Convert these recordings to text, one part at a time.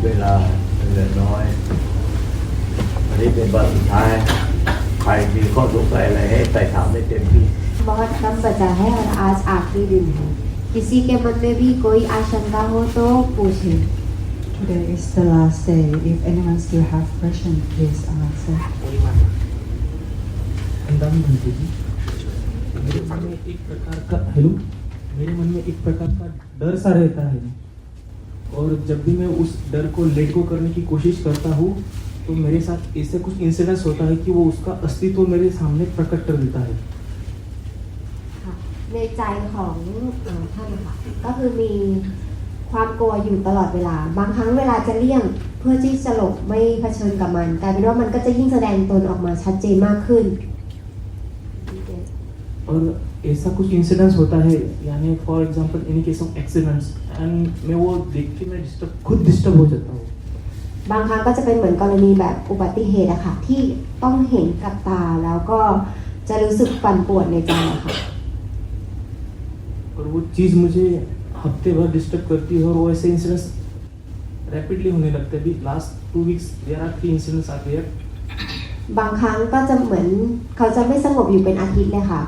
เวลาเหลือน้อยอันนี้เป็นวันสุดท้ายใครมีข้อสงสัยอะไรให้ไต่ถามได้เต็มที่ बहुत कम बचा है और आज आखिरी दिन है किसी के मन में भी कोई आशंका हो तो पूछें Today is the last day. If anyone still have question, please answer. अंदाज बनती थी मेरे मन में एक प्रकार का मेरे मन में एक प्रकार का डर सा रहता है और जब भी मैं उस डर को लेट गो करने की कोशिश करता हूँ तो मेरे साथ ऐसे कुछ इंसिडेंट्स होता है कि वो उसका अस्तित्व मेरे सामने प्रकट कर देता है ในใจของท่านนะคะก็คือมีความกลัวอยู่ตลอดเวลาบางครั้งเวลาจะเลี่ยงเพื่อที่จะหลบไม่เผชิญกับมันกลายเป็นว่ามันก็จะยิ่งแสดงตนออกมาชัดเจนมากขึ้น और ऐसा कुछ इंसिडेंट्स होता है यानी for example in case of accidents and मैं वो देख के मैं खुद डिस्टर्ब हो जाता हूँ บางครั้งก็จะเป็นเหมือนกรณีแบบอุบัติเหตุอะค่ะที่ต้องเห็นกับตาแล้วก็จะรู้สึกปั่นป่วนในใจอะค่ะ और वो चीज़ मुझे हफ्ते भर डिस्टर्ब करती है और वो ऐसे इंसिडेंट्स रैपिडली होने लगते हैं अभी last 2 weeks there are 3 incidents are there บางครั้งก็จะเหมือนเขาจะไม่สงบอยู่เป็นอาทิตย์เลยค่ะ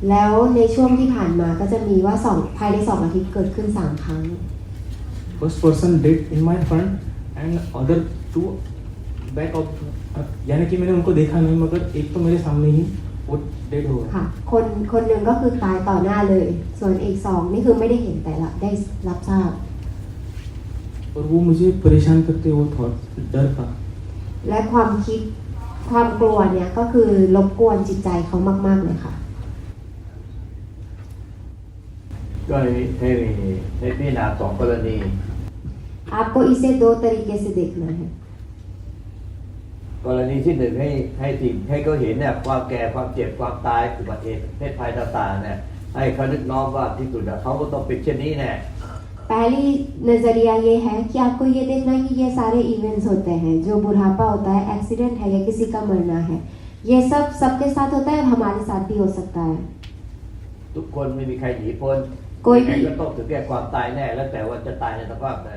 แล้วในช่วงที่ผ่านมาก็จะมีว่าภายใน2 อาทิตย์เกิดขึ้น3 ครั้ง First person dead in my front and other 2 back of यानी कि मैंने उनको देखा नहीं मगर एक तो मेरे सामने ही वो डेड हो गया ค่ะคนหนึ่งก็คือตายต่อหน้าเลยส่วนอีก2นี่คือไม่ได้เห็นแต่ได้รับทราบ और वो मुझे परेशान करते वो थॉट डर का และความคิดความกลัวเนี่ยก็คือรบกวนจิตใจเขามากๆเลยค่ะ ก็ให้พิจารณา2 กรณี आपको इसे 2 तरीके से देखना है กรณีที่1ให้เขาเห็นเนี่ยความแก่ความเจ็บความตายอุบัติเหตุเพศภัยต่างๆเนี่ยให้เขานึกน้อมว่าที่สุดเขาก็ต้องเป็นเช่นนี้แน่ पहली नजरिया ये है कि आपको ये देखना है कि ये सारे इवेंट्स होते हैं जो बुढ़ापा होता है एक्सीडेंट है या किसी का मरना है ये सब सबके साथ होता है और हमारे साथ भी हो सकता है ทุกคนไม่มีใครหนีพ้น कोई ใคร भी ก็ต้องถึงแก่ความตายแน่แล้วแต่ว่าจะตายในสภาพใด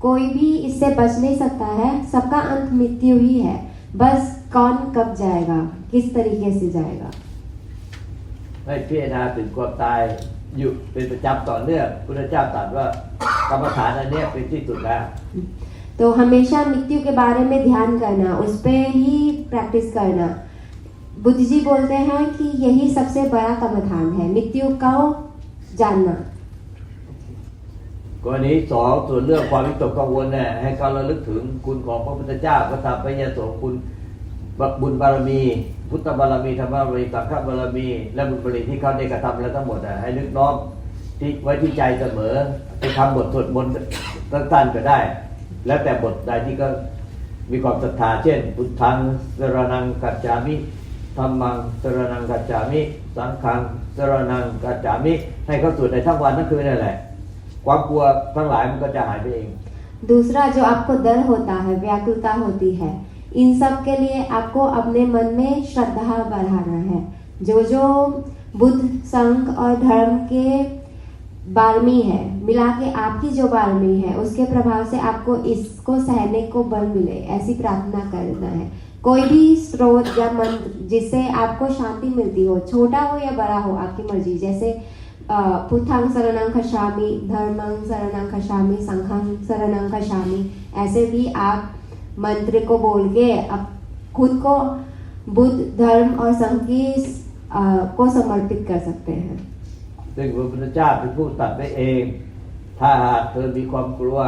कोई भी इससे बच नहीं सकता है सबका अंत मृत्यु ही है बस कौन कब जाएगा किस तरीके से जाएगा ให้พิจารณาถึงความตายอยู่เป็นประจำต่อเนื่องพุทธเจ้าตรัสว่ากรรมฐานอันนี้เป็นที่สุดแล้ว तो हमेशा मृत्यु के बारे में ध्यान करना उस पे ही प्रैक्टिस करना बुद्ध जी बोलते हैं कि यही सबसे बड़ा समाधान है मृत्यु को जानना กรณี2ส่วนเรื่องความวิตกกังวลเนี่ยให้เขาระลึกถึงคุณของพระพุทธเจ้าพระธรรมพระยาโสคุณบุญบารมีพุทธบารมีธรรมบารมีสังฆบารมีและบุญบารมีที่เขาได้กระทำแล้วทั้งหมดให้นึกน้อมที่ไว้ที่ใจเสมอไปทำบทสวดมนต์สั้นๆก็ได้แล้วแต่บทใดที่ก็มีความศรัทธาเช่นพุทธังสรณังกัจฉามิธัมมังสรณังกัจฉามิสังฆังสรณังกัจฉามิให้เขาสวดในทั้งวันทั้งคืนนั่นแหละความกลัวทั้งหลายมันก็จะหายไปเอง दूसरा जो आपको डर होता है व्याकुलता होती है इन सब के लिए आपको अपने मन में श्रद्धा बढ़ाना है जो बुद्ध संघ और धर्म के बारमी है मिला के आपकी जो बारमी है उसके प्रभाव से आपको इसको सहने को बल मिले ऐसी प्रार्थना करना है कोई भी स्रोत या मंत्र जिससे आपको शांति मिलती हो छोटा हो या बड़ा हो आपकी मर्जी जैसे पुथंग शरणं खशामि धर्मं शरणं खशामि संघं शरणं खशामि ऐसे भी आप मंत्र को बोल के अब खुद को बुद्ध धर्म और संघ की को समर्पित कर सकते हैं ซึ่งพระพุทธเจ้าเป็นผู้ตรัสไว้เองถ้าหากเธอมีความกลัว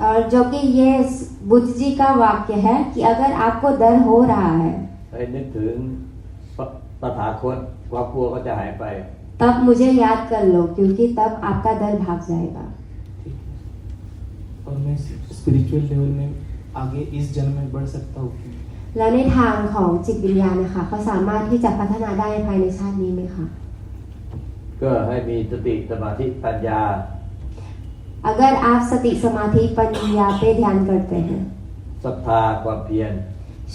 और जो कि ये बुद्ध जी का वाक्य है कि अगर आपको डर हो रहा है ให้นึกถึงตถาคตความกลัวก็จะหายไป तब मुझे याद कर लो क्योंकि तब आपका डर भाग जाएगा और मैं स्पिरिचुअल लेवल में आगे इस जन्म में बढ़ सकता हूँ และในทางของจิตวิญญาณนะคะเขาสามารถที่จะพัฒนาได้ภายในชาตินี้ไหมคะ ก็ให้มีสติสมาธิปัญญา अगर आप सति समाधिปัญญา पे ध्यान करते हैं ศรัทธาความเพียร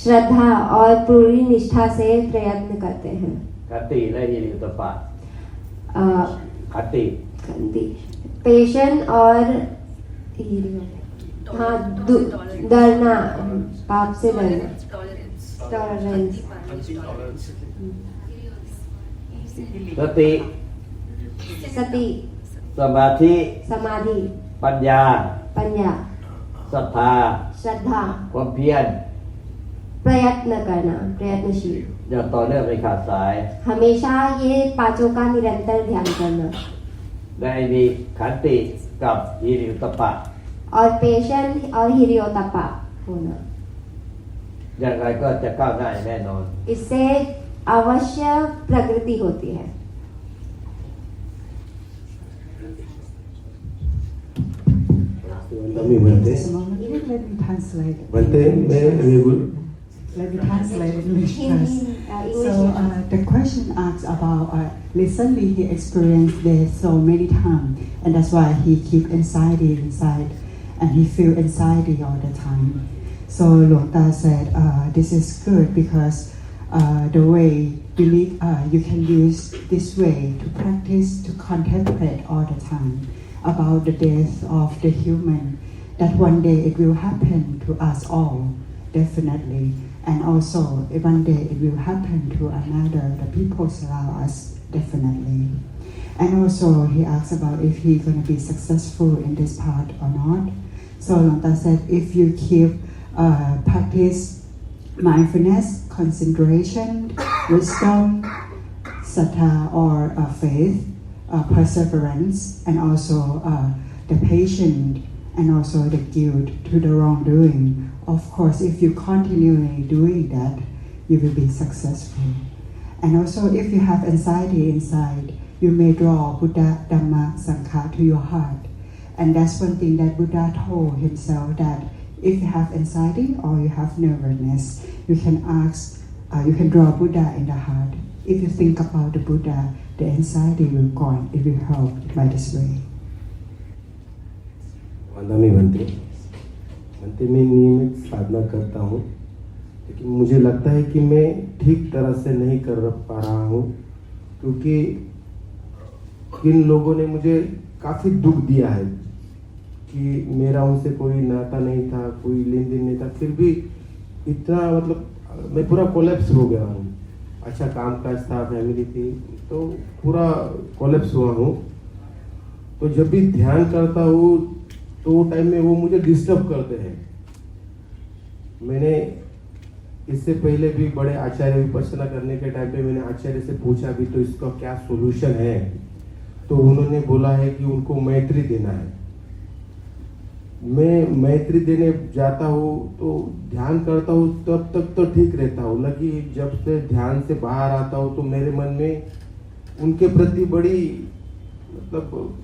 श्रद्धा और पूरी निष्ठा से प्रयत्न करते हैं ขันติและหิริโอตปปะขันติ पेशेंस और हाँ डरना पाप से डरना टॉलरेंस สติ สติ สมาธิ สมาธิ ปัญญา ปัญญา ศรัทธา श्रद्धा ความเพียร प्रयत्न करना प्रयत्नशील อย่างต่อเนื่องไม่ขาดสาย हमेशा ये पांचों का निरंतर ध्यान करना ได้มีขันติกับหิริโอตตัปปะ और पेशेंस और हिरियोतपा होना อย่างไรก็จะก้าวหน้าอย่างแน่นอน इससे अवश्य प्रगति होती है Kami Bante. Just a moment. Let me translate. Bante, मैं रेगुल Let me translate in English in first. English So the question asks about recently he experienced this so many times, and that's why he keep anxiety inside, and he feel anxiety all the time. So Luang Ta said, this is good because the way believe you can use this way to practice to contemplate all the time about the death of the human, that one day it will happen to us all, definitely. And also, one day it will happen to another, the people surround us, definitely. And also, he asks about if he's going to be successful in this part or not. So Luang Ta said, if you keep practice mindfulness, concentration, wisdom, sattha or faith, perseverance, and also the patience, and also the guilt to the wrongdoing. Of course, if you continually doing that, you will be successful. And also, if you have anxiety inside, you may draw Buddha, Dhamma, Sangha to your heart. And that's one thing that Buddha told himself, that if you have anxiety or you have nervousness, you can ask, you can draw Buddha in the heart. If you think about the Buddha, the anxiety will gone. It will help by this way. वंदमी बनते बनते मैं नियमित साधना करता हूँ, लेकिन मुझे लगता है कि मैं ठीक तरह से नहीं कर पा रहा हूँ, क्योंकि इन लोगों ने मुझे काफ़ी दुख दिया है कि मेरा उनसे कोई नाता नहीं था, कोई लेन देन नहीं था, फिर भी इतना मतलब मैं पूरा कोलैप्स हो गया हूँ। अच्छा काम काज था, फैमिली थी, तो पूरा कोलैप्स हुआ हूँ। तो जब भी ध्यान करता हूँ तो टाइम में वो मुझे डिस्टर्ब करते हैं। मैंने इससे पहले भी बड़े आचार्य विपश्यना करने के टाइम पे मैंने आचार्य से पूछा भी तो इसका क्या सोल्यूशन है, तो उन्होंने बोला है कि उनको मैत्री देना है। मैं मैत्री देने जाता हूँ तो ध्यान करता हूँ, तब तक तो ठीक रहता हूँ, लेकिन जब से ध्यान से बाहर आता हूँ तो मेरे मन में उनके प्रति बड़ी मतलब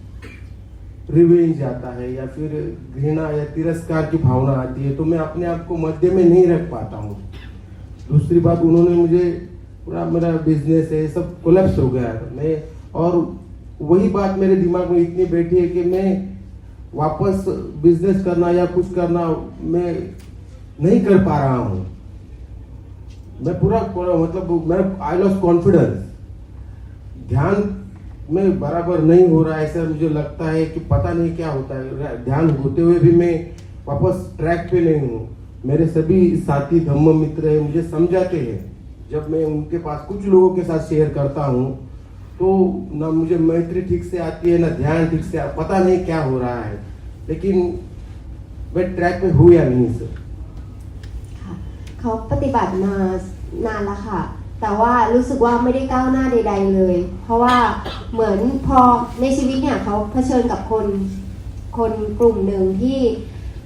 रिवेंज आता है या फिर घृणा या तिरस्कार की भावना आती है, तो मैं अपने आप को मध्य में नहीं रख पाता हूँ। दूसरी बात, उन्होंने मुझे पूरा मेरा बिजनेस है सब कोलैप्स हो गया है, मैं और वही बात मेरे दिमाग में इतनी बैठी है कि मैं वापस बिजनेस करना या कुछ करना मैं नहीं कर पा रहा हूँ। मैं पूरा मतलब मैं आई लॉस्ट कॉन्फिडेंस, ध्यान में बराबर नहीं हो रहा है, ऐसा मुझे लगता है कि पता नहीं क्या होता है। ध्यान होते हुए भी मैं वापस ट्रैक पे नहीं हूँ। मेरे सभी साथी धम्म मित्र है मुझे समझाते हैं, जब मैं उनके पास कुछ लोगों के साथ शेयर करता हूँ तो ना मुझे मैत्री ठीक से आती है ना ध्यान ठीक से, पता नहीं क्या हो रहा है, लेकिन मैं ट्रैक पे हूँ या नहीं सर। เขาปฏิบัติมานานแล้วค่ะแต่ว่ารู้สึกว่าไม่ได้ก้าวหน้าใดๆเลยเพราะว่าเหมือนพอในชีวิตเนี่ยเขาเผชิญกับคนกลุ่มหนึ่งที่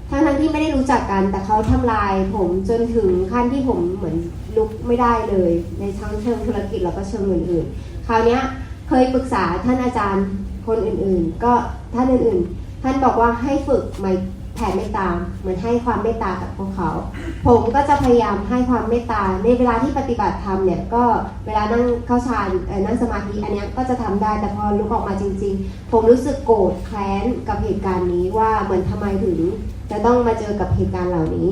ทั้งที่ไม่ได้รู้จักกันแต่เขาทำลายผมจนถึงขั้นที่ผมเหมือนลุกไม่ได้เลยในทั้งเชิงธุรกิจแล้วก็เชิงอื่นๆคราวนี้เคยปรึกษาท่านอาจารย์คนอื่นๆก็ท่านอื่นๆท่านบอกว่าให้ฝึกแผ่เมตตาเหมือนให้ความเมตตากับพวกเขาผมก็จะพยายามให้ความเมตตาในเวลาที่ปฏิบัติธรรมเนี่ยก็เวลานั่งเข้าฌานนั่งสมาธิอันนี้ก็จะทำได้แต่พอลุกออกมาจริงๆผมรู้สึกโกรธแค้นกับเหตุการณ์นี้ว่าเหมือนทำไมถึงจะต้องมาเจอกับเหตุการณ์เหล่านี้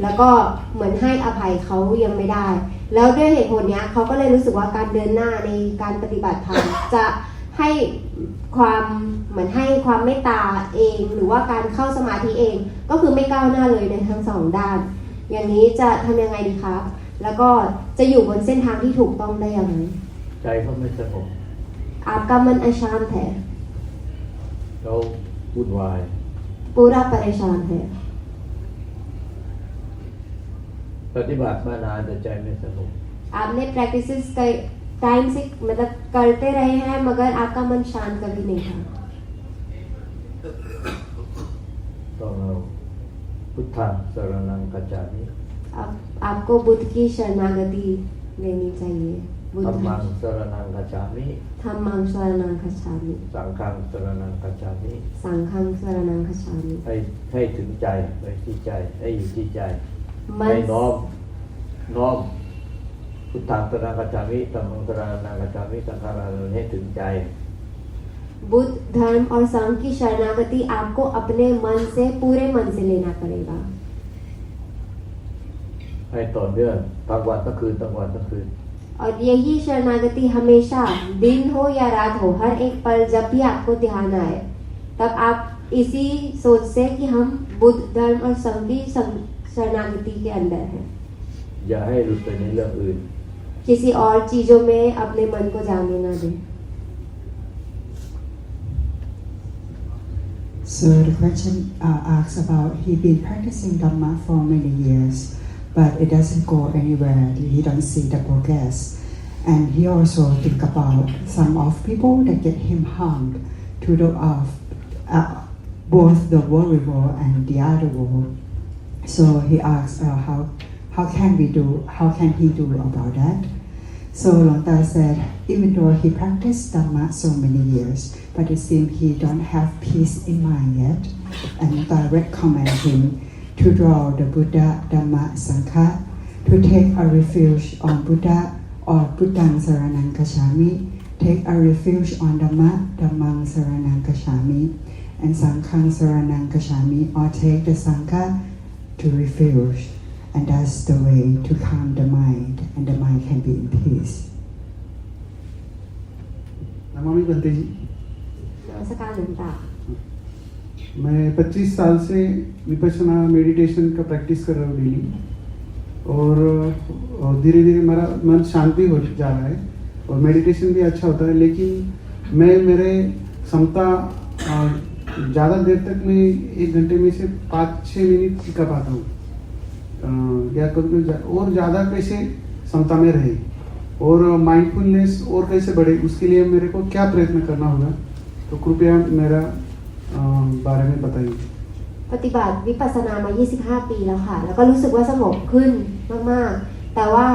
แล้วก็เหมือนให้อภัยเขายังไม่ได้แล้วด้วยเหตุผลนี้เขาก็เลยรู้สึกว่าการเดินหน้าในการปฏิบัติธรรมจะ ให้ความเหมือนให้ความเมตตาเองหรือว่าการเข้าสมาธิเองก็คือไม่ก้าวหน้าเลยในทั้งสองด้าน อย่างนี้จะทำยังไงดีครับแล้วก็จะอยู่บนเส้นทางที่ถูกต้องได้อย่างไร ใจเขาไม่สงบ आपका मन अशांत है เขาวุ่นวาย पूरा परेशान है ปฏิบัติมานานแต่ใจไม่สงบ आपने प्रैक्टिसेस टाइम से मतलब करते रहे हैं मगर आपका मन शांत कभी नहीं था ต้องเอาพุทธังสรณังคัจฉามิ अब आपको बुद्ध की शरणागति लेनी चाहिए ธัมมัง बुद्ध สรณังคัจฉามิ धम्मं शरणं गच्छामि สังฆังสรณังคัจฉามิ संघं शरणं गच्छामि ให้ถึงใจไปที่ใจให้อยู่ที่ใจ मन ให้น้อมพุทธังสรณังคัจฉามิธัมมังสรณังคัจฉามิสังฆังสรณังคัจฉามิให้ถึงใจ बुद्ध धर्म और संघ की शरणागति आपको अपने मन से पूरे मन से लेना पड़ेगा ให้ต่อเนื่องทั้งวันทั้งคืนทั้งวันทั้งคืน और यही शरणागति हमेशा दिन हो या रात हो हर एक पल जब भी आपको ध्यान आए तब आप इसी सोच से कि हम बुद्ध धर्म और संघ की शरणागति के अंदर हैं อย่าให้หลุดไปในเรื่องอื่น किसी और चीजों में अपने मन को जाने ना दें So the question asks about he been practicing Dhamma for many years, but it doesn't go anywhere. He don't see the progress, and he also think about some of people that get him harmed to the both the worldly world and the other world. So he asks how can he do about that? So Lonta said, even though he practiced Dhamma so many years, but it seems he don't have peace in mind yet, and Lonta recommend him to draw the Buddha, Dhamma, Sangha, to take a refuge on Buddha or Buddhang Saranang Gacchami, take a refuge on Dhamma, Dhammang Saranang Gacchami, and Sanghang Saranang Gacchami, or take the Sangha to refuge. And that's the way to calm the mind, and the mind can be in peace. Namami Bhante जी, नमस्कार लंता मैं 25 साल से Vipassana meditation का practice कर रहा हूँ daily, और धीरे धीरे मेरा मन शांत भी हो जा रहा है और मेडिटेशन भी अच्छा होता है, लेकिन मैं मेरे क्षमता ज़्यादा देर तक मैं 1 घंटे में से 5-6 मिनट टिका पाता हूँ, या कभी और ज़्यादा कैसे क्षमता में रहे और माइंडफुलनेस और कैसे बढ़े, उसके लिए मेरे को क्या प्रयत्न करना होगा, तो कृपया मेरा बारे में बताइए. ปฏิบัติวิปัสสนามา 25 ปีแล้วค่ะแล้วก็รู้สึกว่าสงบขึ้นมากๆแต่ว่า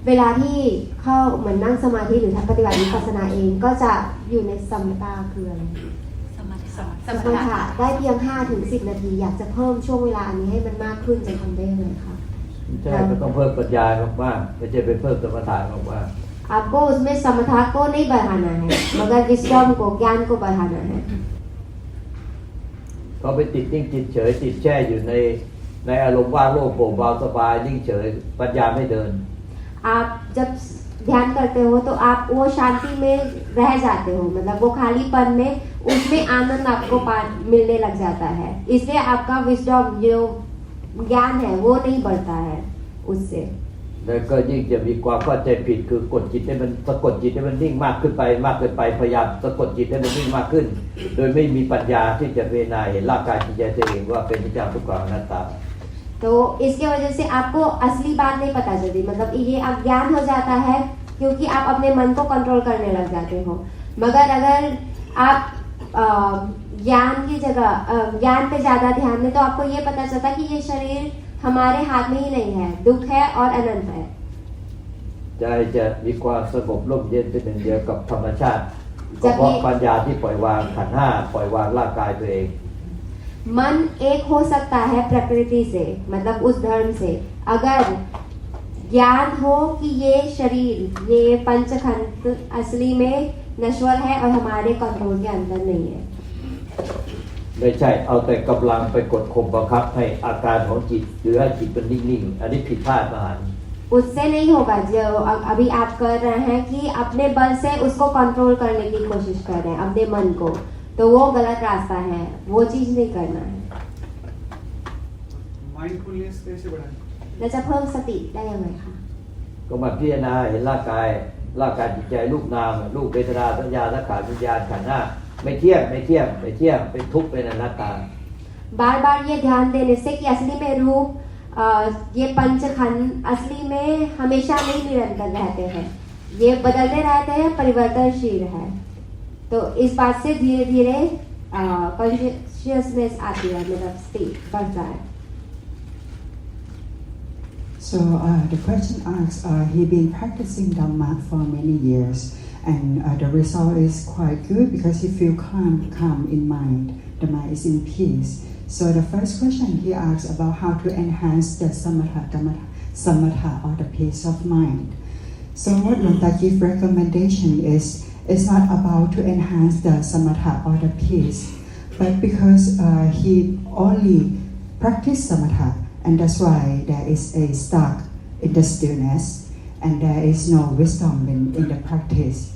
เวลาที่เข้าเหมือนนั่งสมาธิหรือปฏิบัติวิปัสสนาเองก็จะอยู่ในสมถะคืออะไรสมถะได้เพียง 5-10 นาทีอยากจะเพิ่มช่วงเวลานี้ให้มันมากขึ้นจะทำได้ยังไงคะ ใช่ก็ต้องเพิ่มปัญญามากๆไม่ใช่ไปเพิ่มสมถะมาก आपको उसमें समथा को नहीं बढ़ाना है मगर विस्डम को ज्ञान को बढ़ाना है ๆเขาไปติดนิ่งจิตเฉยติดแช่อยู่ในอารมณ์ว่างโล่งโปร่งเบาสบายนิ่งเฉยปัญญาไม่เดิน आप जब ध्यान करते हो तो आप वो शांति में रह जाते हो मतलब वो खालीपन में उसमें आनंद आपको मिलने लग जाता है इसलिए आपका विस्डम जो ज्ञान है वो नहीं बढ़ता है उससे แล้วก็ยิ่งจะมีความเข้าใจผิดคือกดจิตให้มันสะกดจิตให้มันนิ่งมากขึ้นไปมากเกินไปพยายามสะกดจิตให้มันนิ่งมากขึ้นโดยไม่มีปัญญาที่จะพิจารณาเห็นร่างกายจิตใจตัวเองว่าเป็นอนิจจังทุกขังอนัตตา तो इसके वजह से आपको असली बात नहीं पता चलती मतलब ये अज्ञान हो जाता है क्योंकि आप अपने मन को कंट्रोल करने लग जाते हो मगर अगर आप ज्ञान की जगह ज्ञान पे ज्यादा ध्यान दें तो आपको ये पता चलता कि ये शरीर हमारे हाथ में ही नहीं है दुख है और अनंत है ใจจะมีความสงบร่มเย็นเป็นหนึ่งเดียวกับธรรมชาติก็เพราะปัญญาที่ปล่อยวางขันธ์ห้าปล่อยวางร่างกายตัวเอง मन एक हो सकता है प्रकृति से मतलब उस धर्म से अगर ज्ञान हो कि ये शरीर ये पंचखंड असली में नश्वर है और हमारे कंट्रोल के अंदर नहीं है ไม่ใช่เอาแต่กำลังไปกดข่มบังคับให้อาการของจิตหรือให้จิตเป็นนิ่งๆอันนี้ผิดพลาดมหันต์ उससे नहीं होगा जो अभी आप कर रहे हैं कि अपने बल से उसको कंट्रोल करने की कोशिश कर रहे हैं अपने मन को, तो वो गलत रास्ता है, वो चीज नहीं करना है. माइंडफुलनेस कैसे बढ़ाएं? เราจะเพิ่มสติได้ยังไงคะ ก็มาพิจารณาเห็นร่างกายจิตใจรูปนามรูปเวทนาสัญญาสังขารวิญญาณขันธ์ห้าไม่เที่ยงเป็นทุกข์เป็นอนัตตา बार बार ये ध्यान देने से कि असली में रूप ये पंचखंड असली में हमेशा नहीं निरंतर रहते हैं, ये बदलते रहते हैं, परिवर्तनशील है. तो इस बात से धीरे धीरे कॉन्शियसनेस आती है, मतलब स्थिति बढ़ता है. So the question asks, he been practicing Dhamma for many years, and the result is quite good because he feel calm in mind. The mind is in peace. So the first question he asks about how to enhance the samatha or the peace of mind. So what Lanta give recommendation is not about to enhance the samatha or the peace, but because he only practice samatha, and that's why there is a stuck in the stillness, and there is no wisdom in the practice.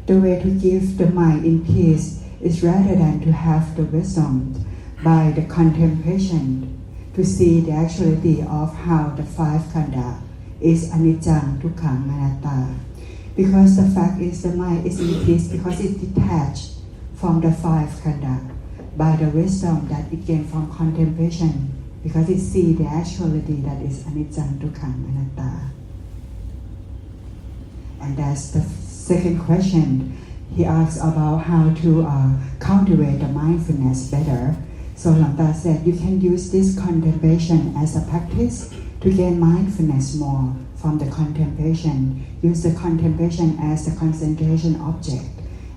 The way to give the mind in peace is rather than to have the wisdom by the contemplation, to see the actuality of how the five khandha is anicca, dukkha, anatta. Because the fact is the mind is in peace because it's detached from the five khandha by the wisdom that it gained from contemplation, because it sees the actuality that is anicca, dukkha, anatta. And that's the second question. He asks about how to cultivate the mindfulness better. So Lanta said you can use this contemplation as a practice to gain mindfulness more from the contemplation. Use the contemplation as the concentration object,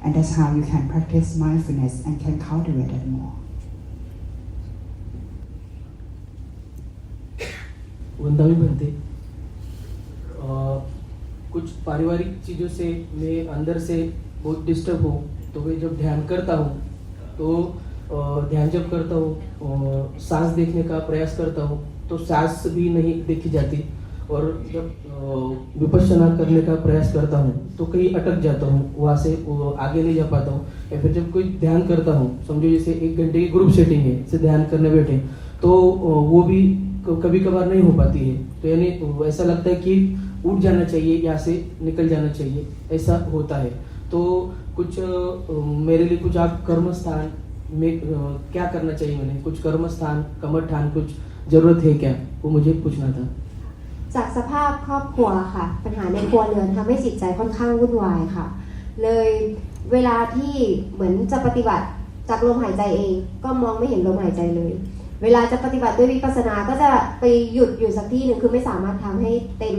and that's how you can practice mindfulness and can cultivate it more. वंदावी बनते कुछ पारिवारिक चीज़ों से मैं अंदर से बहुत disturb हूँ, तो मैं जब ध्यान करता हूँ तो ध्यान जब करता हूँ सांस देखने का प्रयास करता हूँ तो सांस भी नहीं देखी जाती, और जब विपश्यना करने का प्रयास करता हूँ तो कहीं अटक जाता हूँ, वहाँ से आगे नहीं जा पाता हूँ. या फिर जब कोई ध्यान करता हूँ, समझो जैसे 1 घंटे की ग्रुप सेटिंग है, से ध्यान करने बैठे तो वो भी कभी कभार नहीं हो पाती है. तो यानी ऐसा लगता है कि उठ जाना चाहिए, यहाँ से निकल जाना चाहिए, ऐसा होता है. तो कुछ मेरे लिए कुछ आप कर्म स्थान में क्या करना चाहिए, मैंने कुछ कर्म स्थान कमरठान कुछ जरूरत है क्या, वो मुझे पूछना था. จากสภาพครอบครัวค่ะ ปัญหาในครัวเรือนทำให้จิตใจค่อนข้างวุ่นวายค่ะ เลยเวลาที่เหมือนจะปฏิบัติจากลมหายใจเองก็มองไม่เห็นลมหายใจเลย เวลาจะปฏิบัติด้วยวิปัสสนาก็จะไปหยุดอยู่สักที่หนึ่งคือไม่สามารถทำให้เต็ม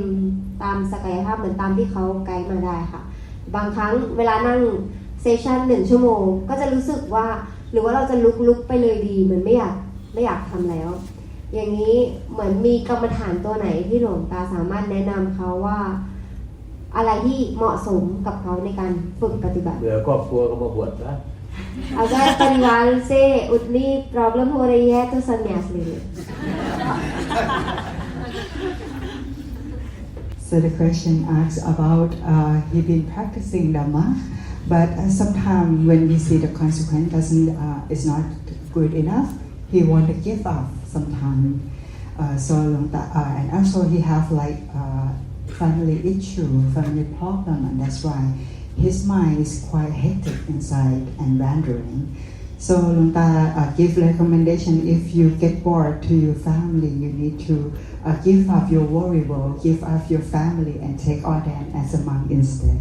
ตามศักยภาพเหมือนตามที่เขาไกด์มาได้ค่ะ บางครั้งเวลานั่งเซสชั่น1 ชั่วโมงก็จะรู้สึกว่าหรือว่าเราจะลุกไปเลยดีเหมือนไม่อยากทำแล้ว อย่างนี้เหมือนมีกรรมฐานตัวไหนที่หลวงตาสามารถแนะนำเขาว่าอะไรที่เหมาะสมกับเขาในการฝึกปฏิบัติ เบื่อครอบครัวก็มาบวชนะ अगर परिवार से उतनी प्रॉब्लम हो रही है तो संन्यास ले ले. So the question asks about he been practicing Dhamma, but sometimes when we see the consequence is not good enough, he want to give up sometimes. And also he have like family issue, family problem, and that's why his mind is quite hectic inside and wandering. So Lungta give recommendation, if you get bored to your family, you need to give up your worry world, give up your family and take all that as a monk instead.